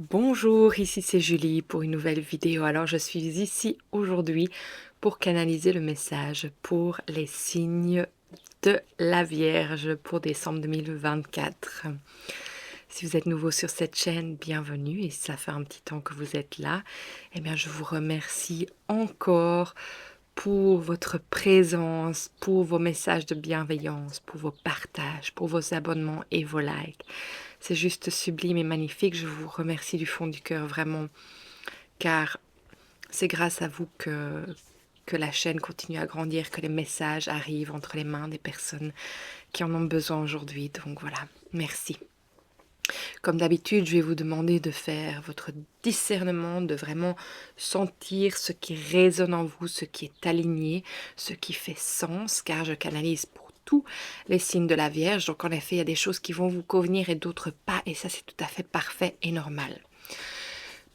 Bonjour, ici c'est Julie pour une nouvelle vidéo. Alors je suis ici aujourd'hui pour canaliser le message pour les signes de la Vierge pour décembre 2024. Si vous êtes nouveau sur cette chaîne, bienvenue, et si ça fait un petit temps que vous êtes là, eh bien je vous remercie encore pour votre présence, pour vos messages de bienveillance, pour vos partages, pour vos abonnements et vos likes. C'est juste sublime et magnifique. Je vous remercie du fond du cœur, vraiment, car c'est grâce à vous que la chaîne continue à grandir, que les messages arrivent entre les mains des personnes qui en ont besoin aujourd'hui. Donc voilà, merci. Comme d'habitude, je vais vous demander de faire votre discernement, de vraiment sentir ce qui résonne en vous, ce qui est aligné, ce qui fait sens, car je canalise pour tous les signes de la Vierge. Donc en effet, il y a des choses qui vont vous convenir et d'autres pas, et ça c'est tout à fait parfait et normal.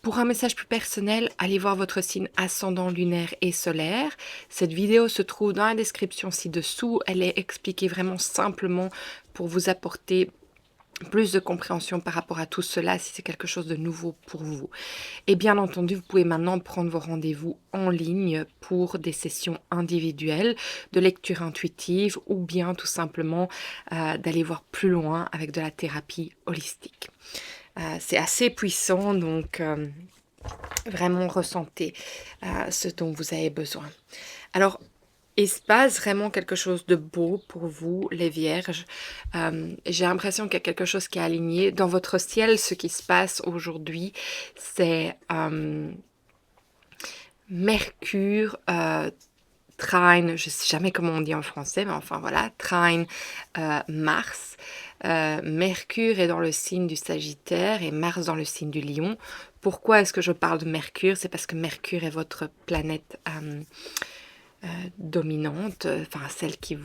Pour un message plus personnel, allez voir votre signe ascendant, lunaire et solaire. Cette vidéo se trouve dans la description ci-dessous. Elle est expliquée vraiment simplement pour vous apporter plus de compréhension par rapport à tout cela si c'est quelque chose de nouveau pour vous. Et bien entendu, vous pouvez maintenant prendre vos rendez-vous en ligne pour des sessions individuelles de lecture intuitive ou bien tout simplement d'aller voir plus loin avec de la thérapie holistique. C'est assez puissant, donc vraiment ressentez ce dont vous avez besoin. Alors, il se passe vraiment quelque chose de beau pour vous, les Vierges. J'ai l'impression qu'il y a quelque chose qui est aligné. Dans votre ciel, ce qui se passe aujourd'hui, c'est Mercure trine, je ne sais jamais comment on dit en français, mais enfin voilà, trine Mars. Mercure est dans le signe du Sagittaire et Mars dans le signe du Lion. Pourquoi est-ce que je parle de Mercure? C'est parce que Mercure est votre planète dominante, enfin celle qui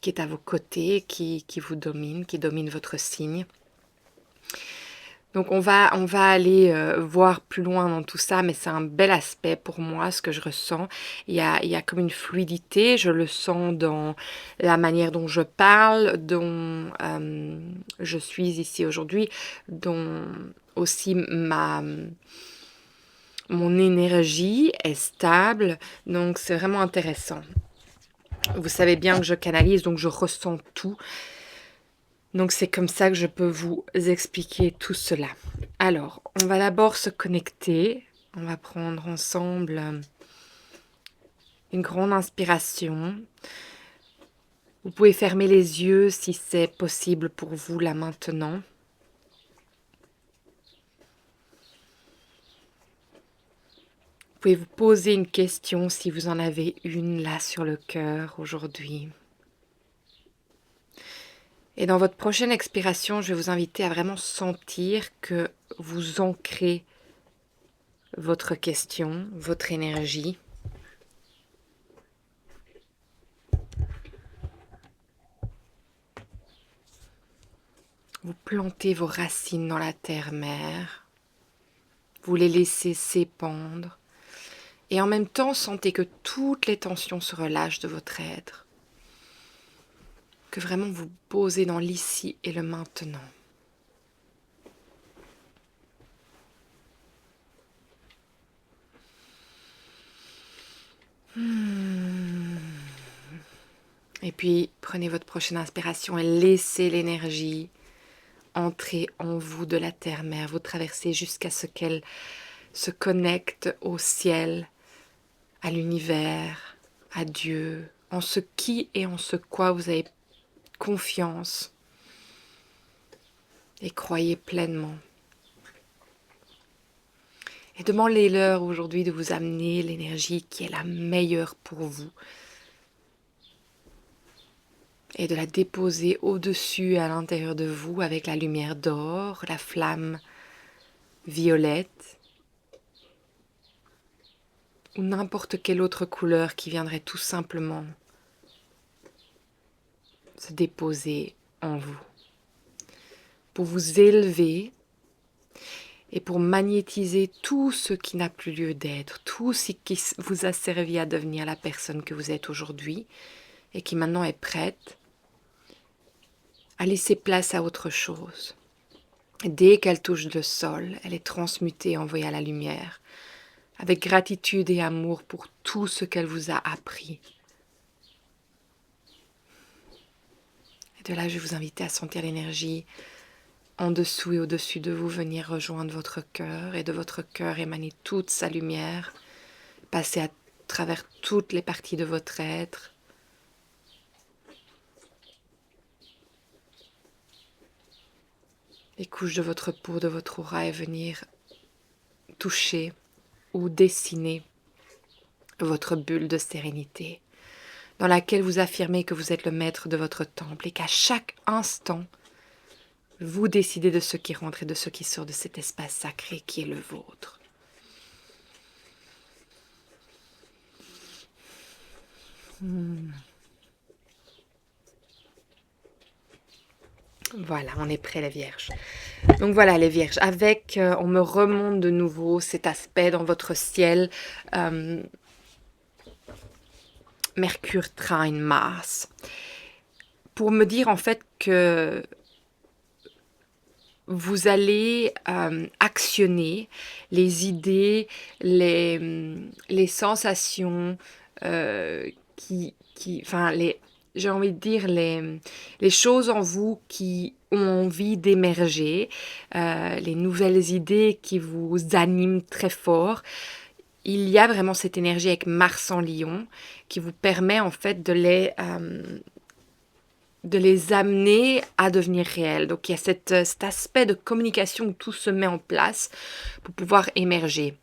est à vos côtés, qui vous domine, qui domine votre signe. Donc on va aller voir plus loin dans tout ça, mais c'est un bel aspect pour moi, ce que je ressens. Il y a comme une fluidité, je le sens dans la manière dont je parle, dont je suis ici aujourd'hui, dont aussi mon énergie est stable, donc c'est vraiment intéressant. Vous savez bien que je canalise, donc je ressens tout. Donc c'est comme ça que je peux vous expliquer tout cela. Alors, on va d'abord se connecter. On va prendre ensemble une grande inspiration. Vous pouvez fermer les yeux si c'est possible pour vous là maintenant. Vous pouvez vous poser une question si vous en avez une là sur le cœur aujourd'hui. Et dans votre prochaine expiration, je vais vous inviter à vraiment sentir que vous ancrez votre question, votre énergie. Vous plantez vos racines dans la terre-mère. Vous les laissez s'épandre. Et en même temps, sentez que toutes les tensions se relâchent de votre être. Que vraiment vous posez dans l'ici et le maintenant. Et puis, prenez votre prochaine inspiration et laissez l'énergie entrer en vous de la terre-mère. Vous traversez jusqu'à ce qu'elle se connecte au ciel, à l'univers, à Dieu, en ce qui et en ce quoi vous avez confiance et croyez pleinement. Et demandez-leur aujourd'hui de vous amener l'énergie qui est la meilleure pour vous et de la déposer au-dessus à l'intérieur de vous avec la lumière d'or, la flamme violette ou n'importe quelle autre couleur qui viendrait tout simplement se déposer en vous pour vous élever et pour magnétiser tout ce qui n'a plus lieu d'être, tout ce qui vous a servi à devenir la personne que vous êtes aujourd'hui et qui maintenant est prête à laisser place à autre chose. Dès qu'elle touche le sol, elle est transmutée, envoyée à la lumière, avec gratitude et amour pour tout ce qu'elle vous a appris. Et de là, je vais vous inviter à sentir l'énergie en dessous et au-dessus de vous venir rejoindre votre cœur et de votre cœur émaner toute sa lumière, passer à travers toutes les parties de votre être. Les couches de votre peau, de votre aura et venir toucher ou dessiner votre bulle de sérénité dans laquelle vous affirmez que vous êtes le maître de votre temple et qu'à chaque instant, vous décidez de ce qui rentre et de ce qui sort de cet espace sacré qui est le vôtre. Voilà, on est prêt les vierges. Donc voilà les vierges, avec, on me remonte de nouveau cet aspect dans votre ciel. Mercure trine Mars. Pour me dire en fait que vous allez actionner les idées, les sensations, enfin j'ai envie de dire les choses en vous qui ont envie d'émerger, les nouvelles idées qui vous animent très fort. Il y a vraiment cette énergie avec Mars en Lion qui vous permet en fait de les amener à devenir réels. Donc il y a cet aspect de communication où tout se met en place pour pouvoir émerger.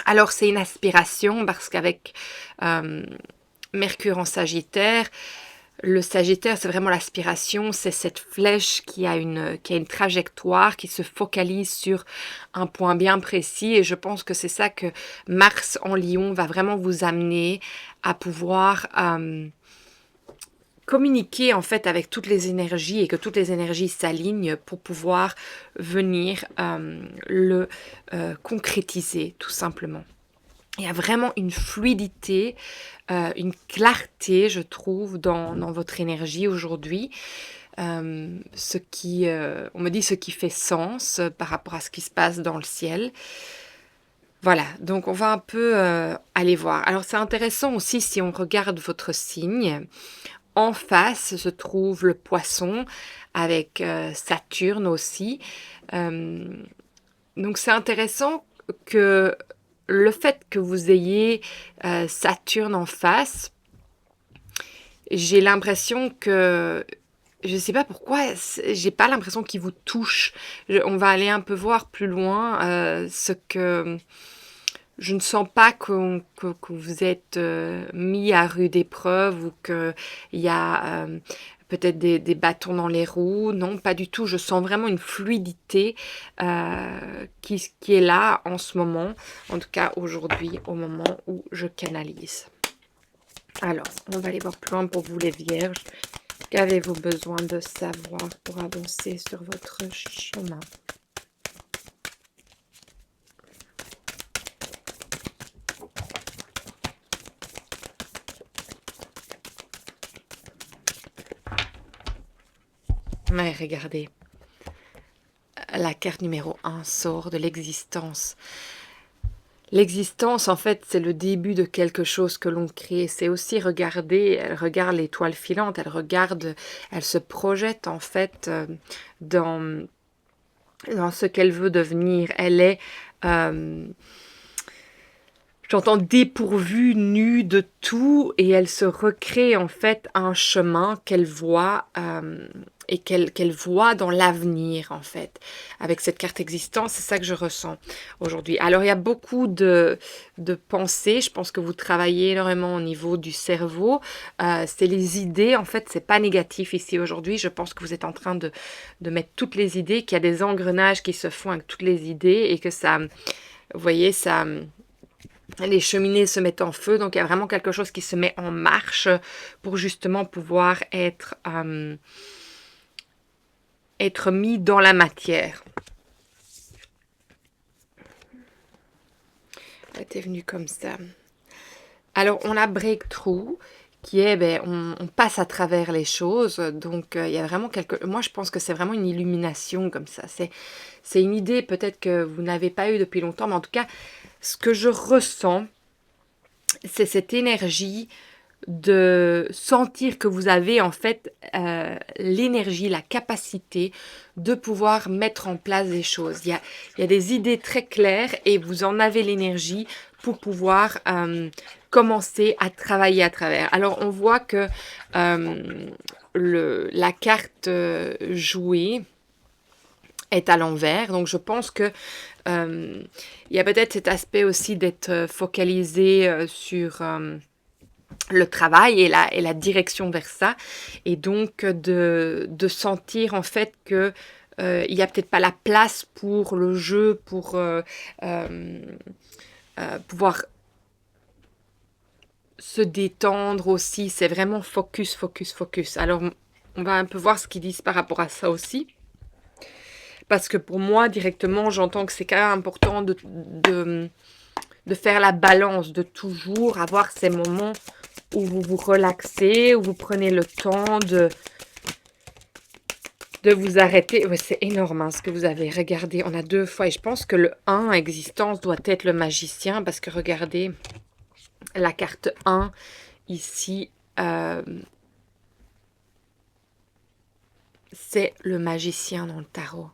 Alors c'est une aspiration parce qu'avec Mercure en Sagittaire, le Sagittaire c'est vraiment l'aspiration, c'est cette flèche qui a une trajectoire, qui se focalise sur un point bien précis et je pense que c'est ça que Mars en Lion va vraiment vous amener à pouvoir communiquer en fait avec toutes les énergies et que toutes les énergies s'alignent pour pouvoir venir le concrétiser tout simplement. Il y a vraiment une fluidité, une clarté, je trouve, dans votre énergie aujourd'hui. On me dit ce qui fait sens par rapport à ce qui se passe dans le ciel. Voilà, donc on va un peu aller voir. Alors c'est intéressant aussi si on regarde votre signe. En face se trouve le poisson avec Saturne aussi. Donc c'est intéressant que le fait que vous ayez Saturne en face, j'ai l'impression que, je ne sais pas pourquoi, j'ai pas l'impression qu'il vous touche. On va aller un peu voir plus loin ce que... Je ne sens pas que vous êtes mis à rude épreuve ou qu'il y a peut-être des bâtons dans les roues. Non, pas du tout. Je sens vraiment une fluidité qui est là en ce moment. En tout cas, aujourd'hui, au moment où je canalise. Alors, on va aller voir plus loin pour vous les vierges. Qu'avez-vous besoin de savoir pour avancer sur votre chemin ? Ouais, regardez. La carte numéro 1 sort de l'existence. L'existence, en fait, c'est le début de quelque chose que l'on crée. C'est aussi regarder, elle regarde l'étoile filante, elle se projette, en fait, dans ce qu'elle veut devenir. Elle est... j'entends dépourvue, nue de tout, et elle se recrée en fait un chemin qu'elle voit et qu'elle voit dans l'avenir en fait. Avec cette carte existence, c'est ça que je ressens aujourd'hui. Alors il y a beaucoup de pensées, je pense que vous travaillez énormément au niveau du cerveau. C'est les idées, en fait c'est pas négatif ici aujourd'hui, je pense que vous êtes en train de mettre toutes les idées, qu'il y a des engrenages qui se font avec toutes les idées et que ça, vous voyez, ça... Les cheminées se mettent en feu, donc il y a vraiment quelque chose qui se met en marche pour justement pouvoir être mis dans la matière. Elle était venue comme ça. Alors, on a Breakthrough qui est, ben, on passe à travers les choses. Donc, il y a vraiment moi, je pense que c'est vraiment une illumination comme ça. C'est une idée peut-être que vous n'avez pas eue depuis longtemps, mais en tout cas, ce que je ressens, c'est cette énergie de sentir que vous avez en fait l'énergie, la capacité de pouvoir mettre en place des choses. Il y a des idées très claires et vous en avez l'énergie pour pouvoir commencer à travailler à travers. Alors on voit que la carte jouée est à l'envers, donc je pense que il y a peut-être cet aspect aussi d'être focalisé sur le travail et la direction vers ça, et donc de sentir en fait que il n'y a peut-être pas la place pour le jeu, pour pouvoir se détendre aussi. C'est vraiment focus, focus, focus. Alors, on va un peu voir ce qu'ils disent par rapport à ça aussi. Parce que pour moi, directement, j'entends que c'est quand même important de faire la balance, de toujours avoir ces moments où vous vous relaxez, où vous prenez le temps de vous arrêter. Ouais, c'est énorme hein, ce que vous avez. Regardez, on a 2 fois. Et je pense que le 1 existence doit être le magicien. Parce que regardez, la carte 1 ici, c'est le magicien dans le tarot.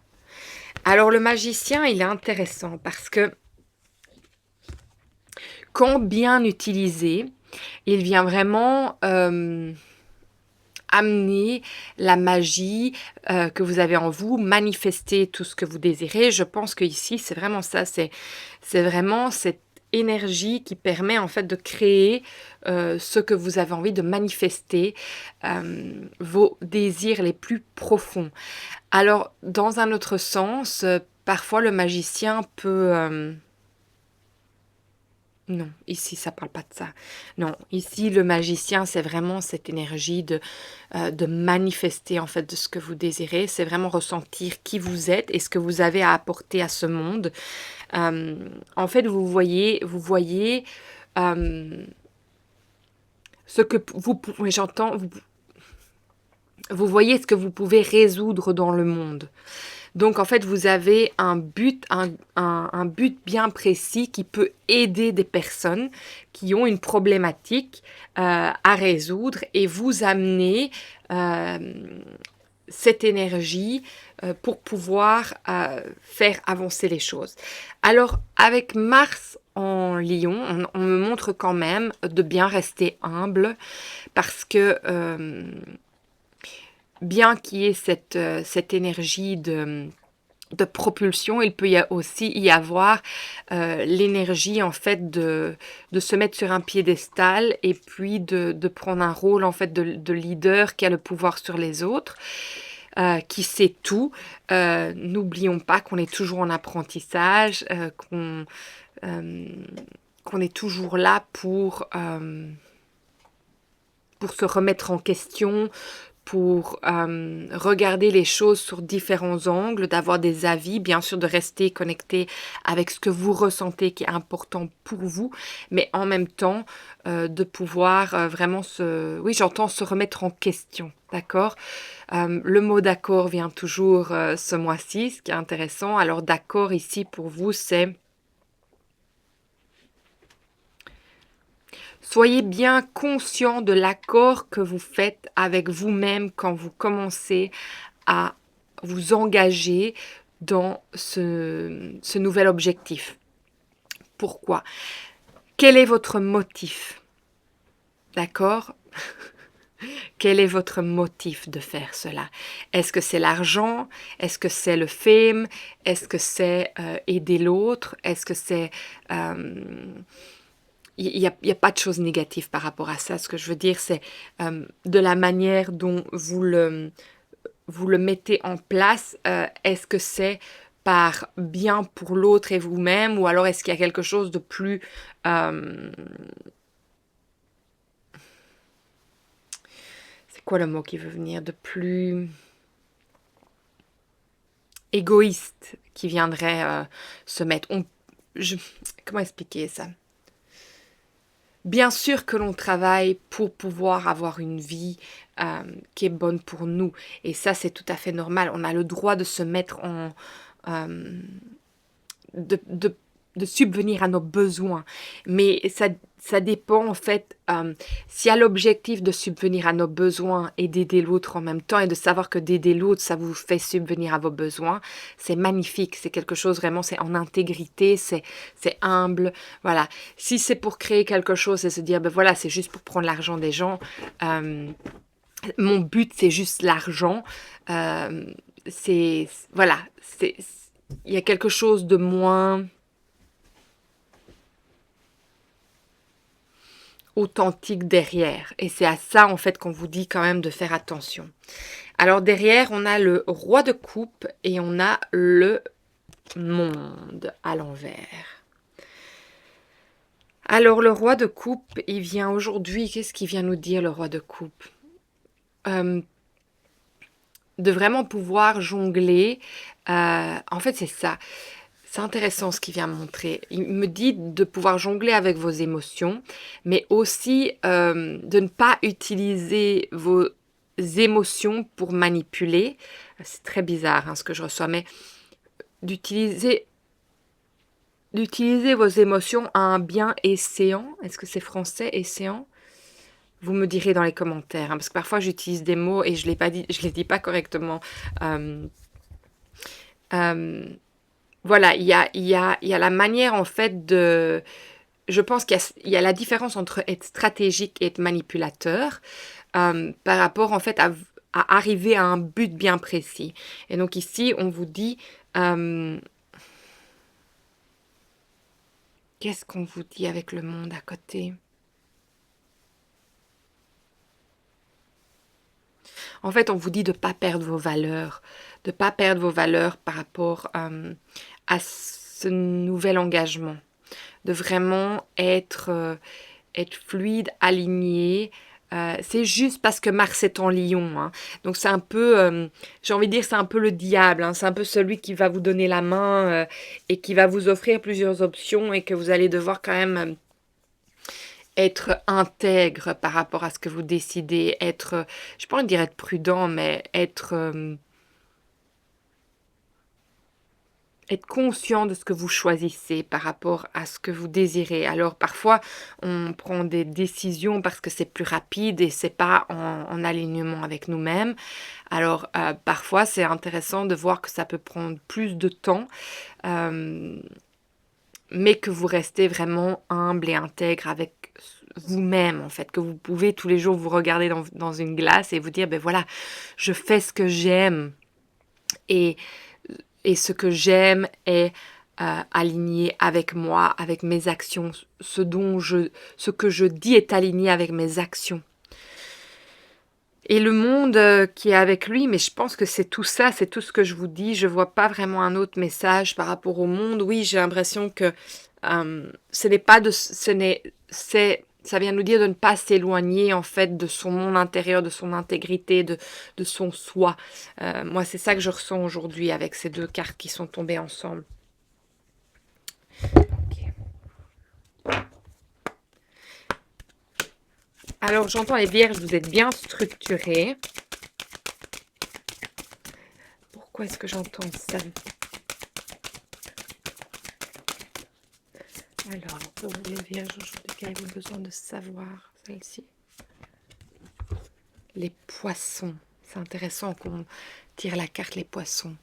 Alors le magicien, il est intéressant parce que quand bien utilisé, il vient vraiment amener la magie que vous avez en vous, manifester tout ce que vous désirez. Je pense que ici c'est vraiment ça, c'est vraiment cette énergie qui permet en fait de créer ce que vous avez envie de manifester, vos désirs les plus profonds. Alors, dans un autre sens, parfois le magicien peut... non, ici ça parle pas de ça. Non, ici le magicien c'est vraiment cette énergie de manifester en fait de ce que vous désirez. C'est vraiment ressentir qui vous êtes et ce que vous avez à apporter à ce monde. En fait, vous voyez ce que vous pouvez, j'entends, vous voyez ce que vous pouvez résoudre dans le monde. Donc, en fait, vous avez un but, un but bien précis qui peut aider des personnes qui ont une problématique à résoudre et vous amener cette énergie pour pouvoir faire avancer les choses. Alors, avec Mars en Lion, on me montre quand même de bien rester humble parce que bien qu'il y ait cette énergie de propulsion, il peut aussi y avoir l'énergie en fait de se mettre sur un piédestal et puis de prendre un rôle en fait de leader qui a le pouvoir sur les autres, qui sait tout. N'oublions pas qu'on est toujours en apprentissage, qu'on est toujours là pour se remettre en question, pour regarder les choses sur différents angles, d'avoir des avis, bien sûr de rester connecté avec ce que vous ressentez qui est important pour vous, mais en même temps de pouvoir vraiment oui j'entends se remettre en question, d'accord. Le mot d'accord vient toujours ce mois-ci, ce qui est intéressant. Alors d'accord ici pour vous c'est soyez bien conscient de l'accord que vous faites avec vous-même quand vous commencez à vous engager dans ce nouvel objectif. Pourquoi? Quel est votre motif? D'accord? Quel est votre motif de faire cela? Est-ce que c'est l'argent? Est-ce que c'est le fame? Est-ce que c'est aider l'autre? Est-ce que c'est... il n'y a pas de choses négatives par rapport à ça. Ce que je veux dire, c'est de la manière dont vous le mettez en place. Est-ce que c'est par bien pour l'autre et vous-même, ou alors est-ce qu'il y a quelque chose de plus... c'est quoi le mot qui veut venir? De plus égoïste qui viendrait se mettre... comment expliquer ça? Bien sûr que l'on travaille pour pouvoir avoir une vie qui est bonne pour nous. Et ça, c'est tout à fait normal. On a le droit de se mettre en... euh, de, de, de subvenir à nos besoins. Mais ça dépend en fait, s'il y a l'objectif de subvenir à nos besoins et d'aider l'autre en même temps et de savoir que d'aider l'autre, ça vous fait subvenir à vos besoins, c'est magnifique, c'est quelque chose vraiment, c'est en intégrité, c'est humble, voilà. Si c'est pour créer quelque chose et se dire, ben voilà, c'est juste pour prendre l'argent des gens, mon but c'est juste l'argent, voilà, il y a quelque chose de moins authentique derrière. Et c'est à ça, en fait, qu'on vous dit quand même de faire attention. Alors, derrière, on a le roi de coupe et on a le monde à l'envers. Alors, le roi de coupe, il vient aujourd'hui, qu'est-ce qu'il vient nous dire, le roi de coupe de vraiment pouvoir jongler. En fait, c'est ça. C'est intéressant ce qu'il vient montrer. Il me dit de pouvoir jongler avec vos émotions, mais aussi de ne pas utiliser vos émotions pour manipuler. C'est très bizarre ce que je reçois, mais d'utiliser vos émotions à un bien esséant. Est-ce que c'est français, esséant? Vous me direz dans les commentaires, parce que parfois j'utilise des mots et je les dis pas correctement. Voilà, il y a la manière en fait de... Je pense qu'il y a la différence entre être stratégique et être manipulateur par rapport en fait à arriver à un but bien précis. Et donc ici, on vous dit... qu'est-ce qu'on vous dit avec le monde à côté? En fait, on vous dit de ne pas perdre vos valeurs, de ne pas perdre vos valeurs par rapport à ce nouvel engagement, de vraiment être fluide, aligné. C'est juste parce que Mars est en Lion, hein. Donc c'est un peu, j'ai envie de dire, c'est un peu le diable, hein. C'est un peu celui qui va vous donner la main et qui va vous offrir plusieurs options et que vous allez devoir quand même être intègre par rapport à ce que vous décidez, être, je pas envie de dire être prudent, mais être conscient de ce que vous choisissez par rapport à ce que vous désirez. Alors parfois, on prend des décisions parce que c'est plus rapide et c'est pas en alignement avec nous-mêmes. Alors parfois, c'est intéressant de voir que ça peut prendre plus de temps, mais que vous restez vraiment humble et intègre avec vous-même, en fait, que vous pouvez tous les jours vous regarder dans une glace et vous dire, ben voilà, je fais ce que j'aime et ce que j'aime est aligné avec moi, avec mes actions. Ce que je dis est aligné avec mes actions. Et le monde qui est avec lui, mais je pense que c'est tout ça, c'est tout ce que je vous dis. Je vois pas vraiment un autre message par rapport au monde. Oui, j'ai l'impression que ce n'est pas de... ça vient nous dire de ne pas s'éloigner en fait de son monde intérieur, de son intégrité, de son soi. Moi, c'est ça que je ressens aujourd'hui avec ces deux cartes qui sont tombées ensemble. Okay. Alors, j'entends les vierges, vous êtes bien structurés. Pourquoi est-ce que j'entends ça? Alors, pour vous les vierges, aujourd'hui, qu'avez-vous besoin de savoir, celle-ci? Les poissons. C'est intéressant qu'on tire la carte les poissons.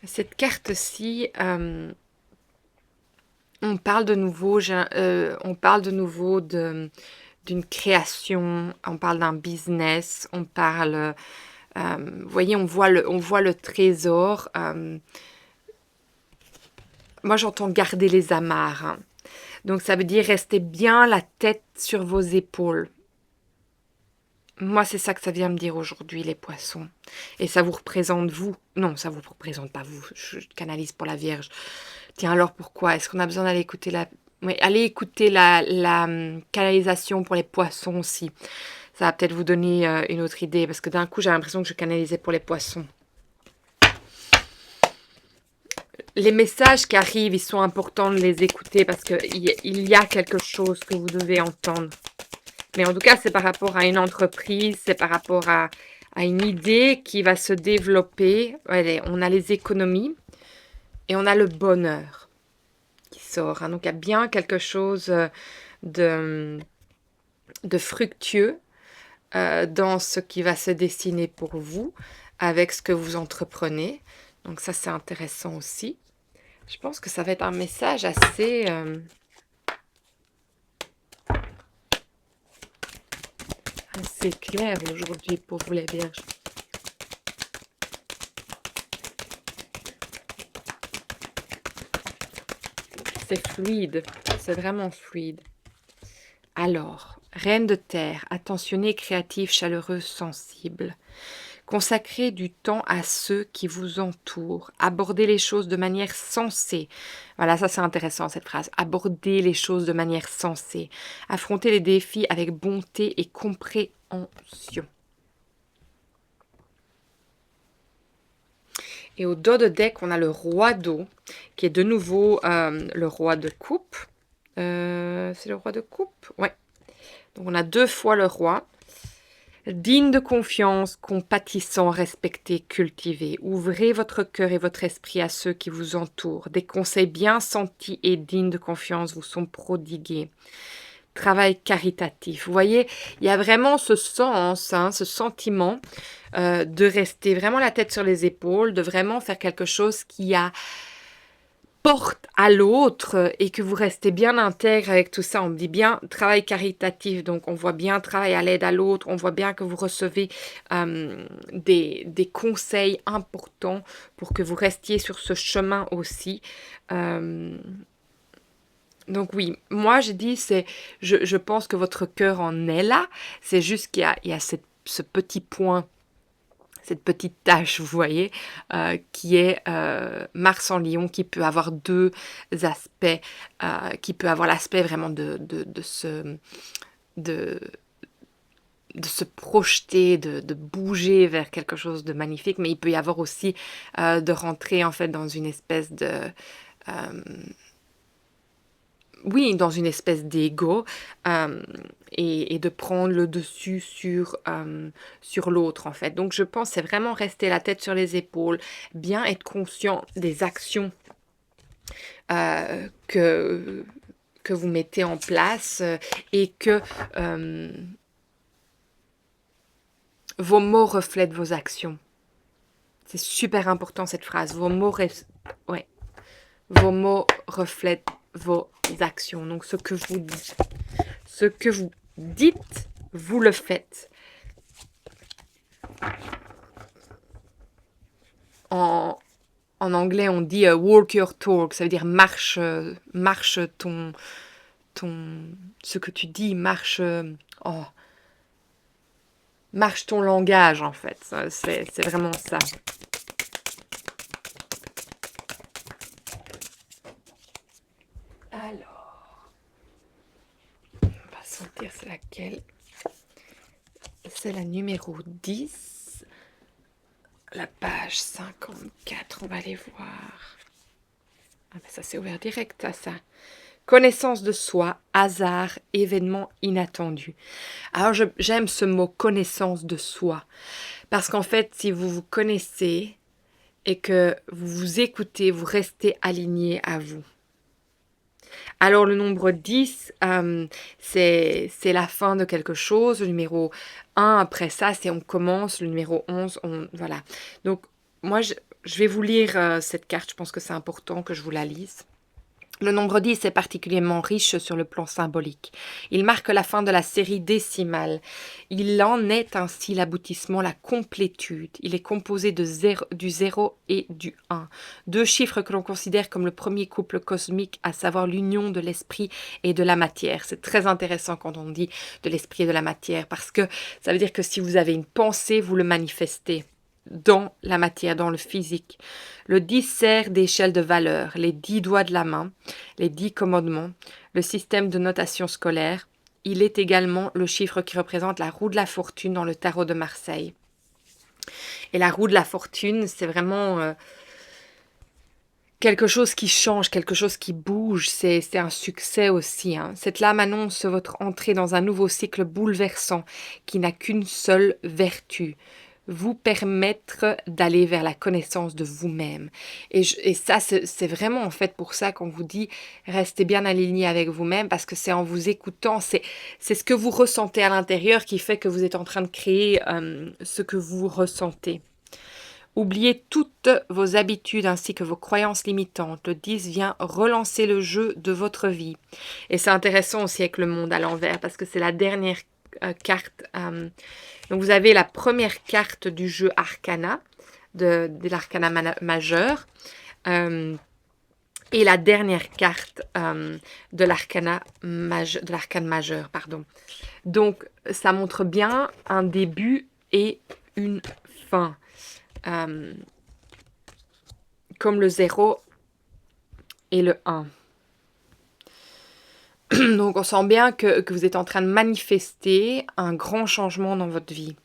Cette carte-ci, on parle de nouveau, d'une création, on parle d'un business, on parle, vous voyez, on voit le trésor. Moi, j'entends garder les amarres, hein. Donc, ça veut dire rester bien la tête sur vos épaules. Moi, c'est ça que ça vient me dire aujourd'hui, les poissons. Et ça vous représente vous. Non, ça vous représente pas vous. Je canalise pour la Vierge. Tiens, alors pourquoi? Est-ce qu'on a besoin d'aller écouter Oui, allez écouter la canalisation pour les poissons aussi. Ça va peut-être vous donner une autre idée. Parce que d'un coup, j'ai l'impression que je canalisais pour les poissons. les messages qui arrivent, ils sont importants de les écouter parce qu'il y a quelque chose que vous devez entendre. Mais en tout cas, c'est par rapport à une entreprise, c'est par rapport à une idée qui va se développer. Allez, on a les économies et on a le bonheur qui sort, hein. Donc, il y a bien quelque chose de fructueux dans ce qui va se dessiner pour vous avec ce que vous entreprenez. Donc ça, c'est intéressant aussi. Je pense que ça va être un message assez clair aujourd'hui pour vous les vierges. C'est fluide, c'est vraiment fluide. Alors, reine de terre, attentionnée, créative, chaleureuse, sensible. Consacrez du temps à ceux qui vous entourent. Abordez les choses de manière sensée. Voilà, ça c'est intéressant cette phrase. Abordez les choses de manière sensée. Affrontez les défis avec bonté et compréhension. Et au dos de deck, on a le roi d'eau, qui est de nouveau le roi de coupe. C'est le roi de coupe? Ouais. Donc on a 2 fois le roi. Digne de confiance, compatissant, respecté, cultivé. Ouvrez votre cœur et votre esprit à ceux qui vous entourent. Des conseils bien sentis et dignes de confiance vous sont prodigués. Travail caritatif. Vous voyez, il y a vraiment ce sens, hein, ce sentiment de rester vraiment la tête sur les épaules, de vraiment faire quelque chose qui porte à l'autre et que vous restez bien intègre avec tout ça. On me dit bien travail caritatif, donc on voit bien travail à l'aide à l'autre, on voit bien que vous recevez des conseils importants pour que vous restiez sur ce chemin aussi. Donc oui, moi je dis, je pense que votre cœur en est là, c'est juste qu'il y a ce petit point, cette petite tâche, vous voyez, qui est Mars en Lion, qui peut avoir 2 aspects, qui peut avoir l'aspect vraiment de se projeter, de bouger vers quelque chose de magnifique, mais il peut y avoir aussi de rentrer en fait dans une espèce de... oui, dans une espèce d'ego et de prendre le dessus sur l'autre en fait. Donc je pense c'est vraiment rester la tête sur les épaules, bien être conscient des actions que vous mettez en place et que vos mots reflètent vos actions. C'est super important cette phrase. Vos mots reflètent vos actions. Donc ce que vous dites, vous le faites. En anglais, on dit walk your talk, ça veut dire marche ce que tu dis, marche ton langage en fait. C'est vraiment ça. Alors, on va sentir c'est laquelle. C'est la numéro 10. La page 54, on va aller voir. Ah ben ça s'est ouvert direct à ça. Connaissance de soi, hasard, événement inattendu. Alors j'aime ce mot connaissance de soi. Parce qu'en fait, si vous vous connaissez et que vous vous écoutez, vous restez aligné à vous. Alors le nombre 10, c'est la fin de quelque chose. Le numéro 1, après ça, c'est on commence. Le numéro 11, voilà. Donc moi, je vais vous lire cette carte. Je pense que c'est important que je vous la lise. Le nombre 10 est particulièrement riche sur le plan symbolique. Il marque la fin de la série décimale. Il en est ainsi l'aboutissement, la complétude. Il est composé du 0 et du 1. 2 chiffres que l'on considère comme le premier couple cosmique, à savoir l'union de l'esprit et de la matière. C'est très intéressant quand on dit de l'esprit et de la matière, parce que ça veut dire que si vous avez une pensée, vous le manifestez dans la matière, dans le physique. Le 10 sert d'échelle de valeur, les 10 doigts de la main, les 10 commandements, le système de notation scolaire. Il est également le chiffre qui représente la roue de la fortune dans le tarot de Marseille. Et la roue de la fortune, c'est vraiment quelque chose qui change, quelque chose qui bouge, c'est un succès aussi, hein. Cette lame annonce votre entrée dans un nouveau cycle bouleversant qui n'a qu'une seule vertu, vous permettre d'aller vers la connaissance de vous-même. Et ça, c'est vraiment en fait pour ça qu'on vous dit restez bien aligné avec vous-même parce que c'est en vous écoutant, c'est ce que vous ressentez à l'intérieur qui fait que vous êtes en train de créer ce que vous ressentez. Oubliez toutes vos habitudes ainsi que vos croyances limitantes. Le 10 vient relancer le jeu de votre vie. Et c'est intéressant aussi avec le monde à l'envers parce que c'est la dernière carte. Donc vous avez la première carte du jeu Arcana, de l'Arcana majeur. Et la dernière carte de l'arcane majeur. Pardon. Donc ça montre bien un début et une fin. Comme le 0 et le 1. Donc on sent bien que vous êtes en train de manifester un grand changement dans votre vie.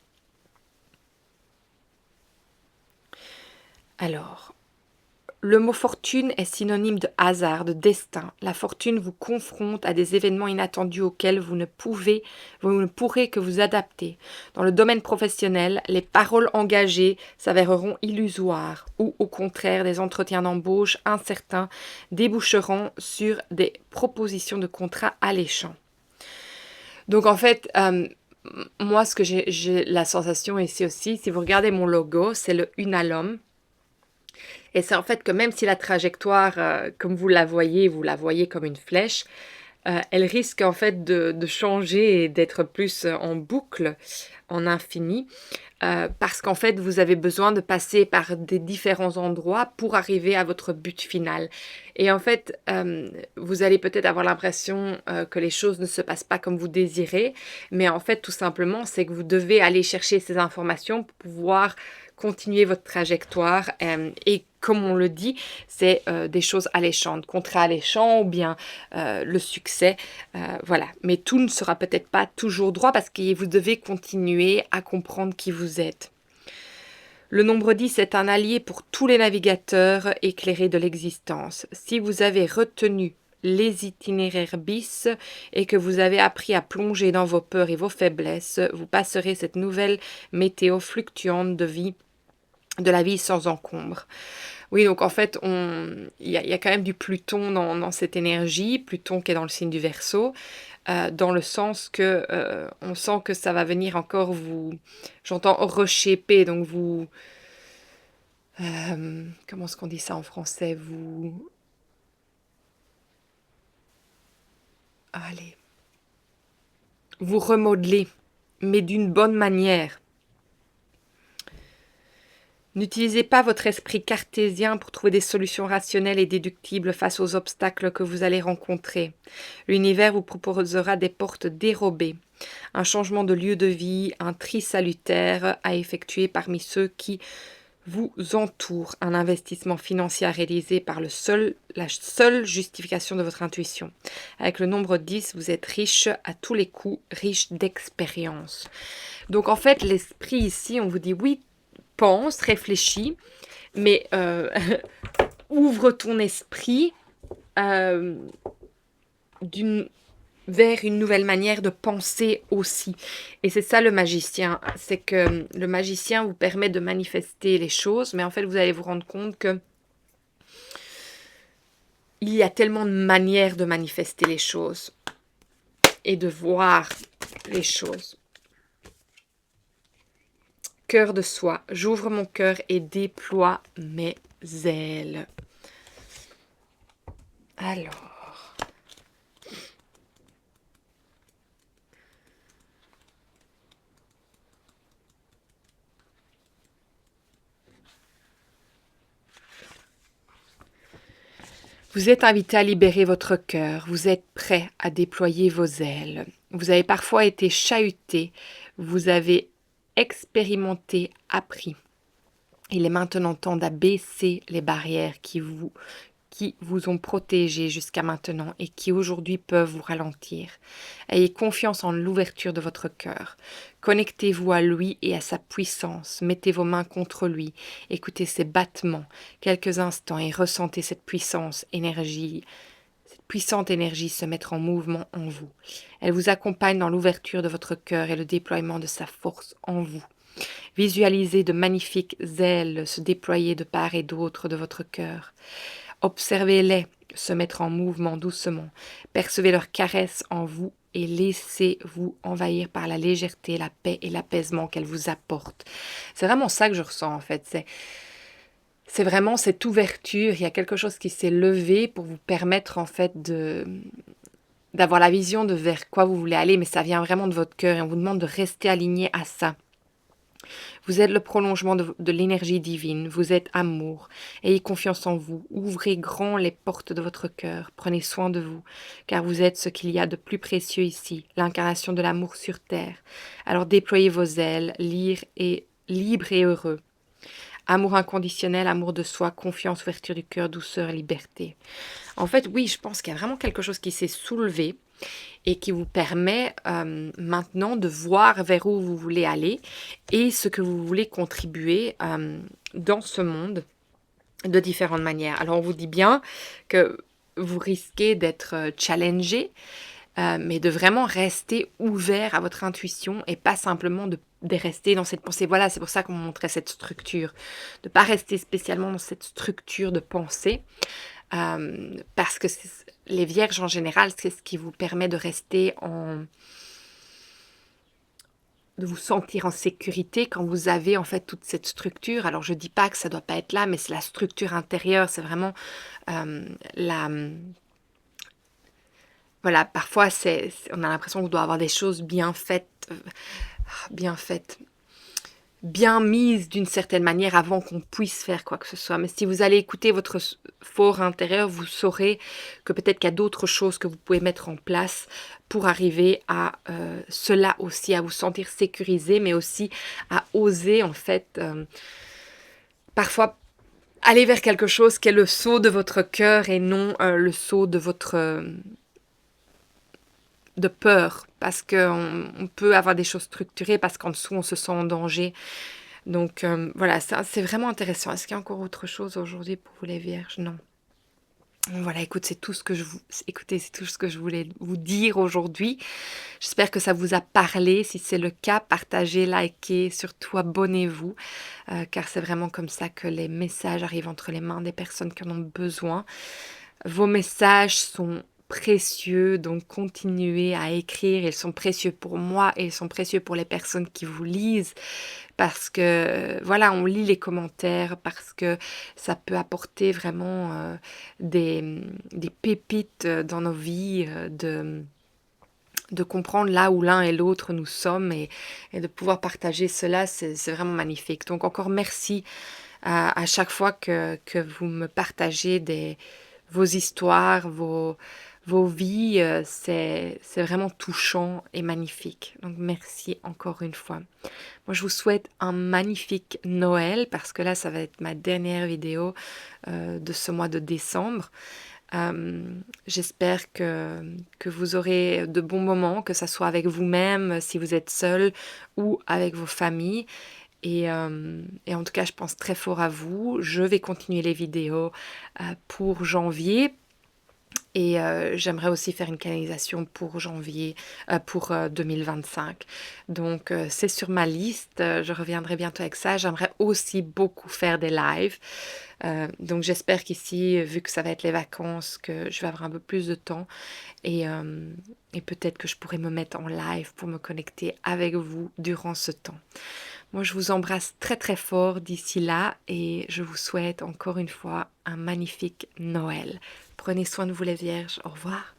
Alors, le mot fortune est synonyme de hasard, de destin. La fortune vous confronte à des événements inattendus auxquels vous ne pourrez que vous adapter. Dans le domaine professionnel, les paroles engagées s'avéreront illusoires ou au contraire des entretiens d'embauche incertains déboucheront sur des propositions de contrats alléchants. Donc en fait, moi ce que j'ai la sensation ici aussi, si vous regardez mon logo, c'est le Unalom. Et c'est en fait que même si la trajectoire, comme vous la voyez comme une flèche, elle risque en fait de changer et d'être plus en boucle, en infini, parce qu'en fait vous avez besoin de passer par des différents endroits pour arriver à votre but final. Et en fait, vous allez peut-être avoir l'impression que les choses ne se passent pas comme vous désirez, mais en fait tout simplement c'est que vous devez aller chercher ces informations pour pouvoir continuer votre trajectoire et comme on le dit, c'est des choses alléchantes, contrats alléchants ou bien le succès, voilà. Mais tout ne sera peut-être pas toujours droit parce que vous devez continuer à comprendre qui vous êtes. Le nombre 10 est un allié pour tous les navigateurs éclairés de l'existence. Si vous avez retenu les itinéraires bis et que vous avez appris à plonger dans vos peurs et vos faiblesses, vous passerez cette nouvelle météo fluctuante de la vie sans encombre. Oui, donc en fait, il y a quand même du Pluton dans cette énergie, Pluton qui est dans le signe du Verseau, dans le sens que on sent que ça va venir encore j'entends reshaper, donc comment est-ce qu'on dit ça en français, allez, vous remodeler, mais d'une bonne manière. N'utilisez pas votre esprit cartésien pour trouver des solutions rationnelles et déductibles face aux obstacles que vous allez rencontrer. L'univers vous proposera des portes dérobées, un changement de lieu de vie, un tri salutaire à effectuer parmi ceux qui vous entourent, un investissement financier à réaliser par la seule justification de votre intuition. Avec le nombre 10, vous êtes riche à tous les coups, riche d'expérience. Donc en fait, l'esprit ici, on vous dit oui, pense, réfléchis, mais ouvre ton esprit vers une nouvelle manière de penser aussi. Et c'est ça le magicien, c'est que le magicien vous permet de manifester les choses, mais en fait vous allez vous rendre compte que il y a tellement de manières de manifester les choses et de voir les choses. Cœur de soi, j'ouvre mon cœur et déploie mes ailes. Alors, vous êtes invité à libérer votre cœur, vous êtes prêt à déployer vos ailes. Vous avez parfois été chahuté, vous avez expérimenté, appris. Il est maintenant temps d'abaisser les barrières qui vous qui vous ont protégé jusqu'à maintenant et qui aujourd'hui peuvent vous ralentir. Ayez confiance en l'ouverture de votre cœur. Connectez-vous à lui et à sa puissance. Mettez vos mains contre lui. Écoutez ses battements quelques instants et ressentez cette puissante énergie se mettre en mouvement en vous. Elle vous accompagne dans l'ouverture de votre cœur et le déploiement de sa force en vous. Visualisez de magnifiques ailes se déployer de part et d'autre de votre cœur. Observez-les se mettre en mouvement doucement. Percevez leurs caresses en vous et laissez-vous envahir par la légèreté, la paix et l'apaisement qu'elles vous apportent. C'est vraiment ça que je ressens en fait. C'est vraiment cette ouverture. Il y a quelque chose qui s'est levé pour vous permettre en fait d'avoir la vision de vers quoi vous voulez aller, mais ça vient vraiment de votre cœur et on vous demande de rester aligné à ça. Vous êtes le prolongement de l'énergie divine, vous êtes amour. Ayez confiance en vous, ouvrez grand les portes de votre cœur, prenez soin de vous, car vous êtes ce qu'il y a de plus précieux ici, l'incarnation de l'amour sur terre. Alors déployez vos ailes, libre et heureux. Amour inconditionnel, amour de soi, confiance, ouverture du cœur, douceur, liberté. En fait, oui, je pense qu'il y a vraiment quelque chose qui s'est soulevé et qui vous permet maintenant de voir vers où vous voulez aller et ce que vous voulez contribuer dans ce monde de différentes manières. Alors, on vous dit bien que vous risquez d'être challengé, mais de vraiment rester ouvert à votre intuition et pas simplement de rester dans cette pensée. Voilà, c'est pour ça qu'on montrait cette structure. De ne pas rester spécialement dans cette structure de pensée, parce que les vierges en général, c'est ce qui vous permet de rester de vous sentir en sécurité quand vous avez en fait toute cette structure. Alors je dis pas que ça doit pas être là, mais c'est la structure intérieure, c'est vraiment voilà, parfois on a l'impression qu'on doit avoir des choses bien faites, bien mises d'une certaine manière avant qu'on puisse faire quoi que ce soit. Mais si vous allez écouter votre fort intérieur, vous saurez que peut-être qu'il y a d'autres choses que vous pouvez mettre en place pour arriver à cela aussi, à vous sentir sécurisé, mais aussi à oser en fait parfois aller vers quelque chose qui est le saut de votre cœur et non le saut de votre de peur, parce qu'on peut avoir des choses structurées, parce qu'en dessous, on se sent en danger. Donc, voilà, c'est vraiment intéressant. Est-ce qu'il y a encore autre chose aujourd'hui pour vous les vierges? Non. Voilà, écoutez, c'est tout ce que je voulais vous dire aujourd'hui. J'espère que ça vous a parlé. Si c'est le cas, partagez, likez, surtout abonnez-vous, car c'est vraiment comme ça que les messages arrivent entre les mains des personnes qui en ont besoin. Vos messages sont précieux, donc continuez à écrire. Ils sont précieux pour moi et ils sont précieux pour les personnes qui vous lisent, parce que voilà, on lit les commentaires, parce que ça peut apporter vraiment des pépites dans nos vies, de comprendre là où l'un et l'autre nous sommes et de pouvoir partager cela, c'est vraiment magnifique. Donc encore merci à chaque fois que vous me partagez vos histoires, vos vies, c'est vraiment touchant et magnifique. Donc merci encore une fois. Moi je vous souhaite un magnifique Noël, parce que là ça va être ma dernière vidéo de ce mois de décembre. J'espère que vous aurez de bons moments, que ça soit avec vous-même si vous êtes seul ou avec vos familles. Et en tout cas, je pense très fort à vous. Je vais continuer les vidéos pour janvier. Et j'aimerais aussi faire une canalisation pour janvier, pour 2025. Donc c'est sur ma liste, je reviendrai bientôt avec ça. J'aimerais aussi beaucoup faire des lives. Donc j'espère qu'ici, vu que ça va être les vacances, que je vais avoir un peu plus de temps. Et peut-être que je pourrais me mettre en live pour me connecter avec vous durant ce temps. Moi, je vous embrasse très très fort d'ici là et je vous souhaite encore une fois un magnifique Noël. Prenez soin de vous les vierges. Au revoir.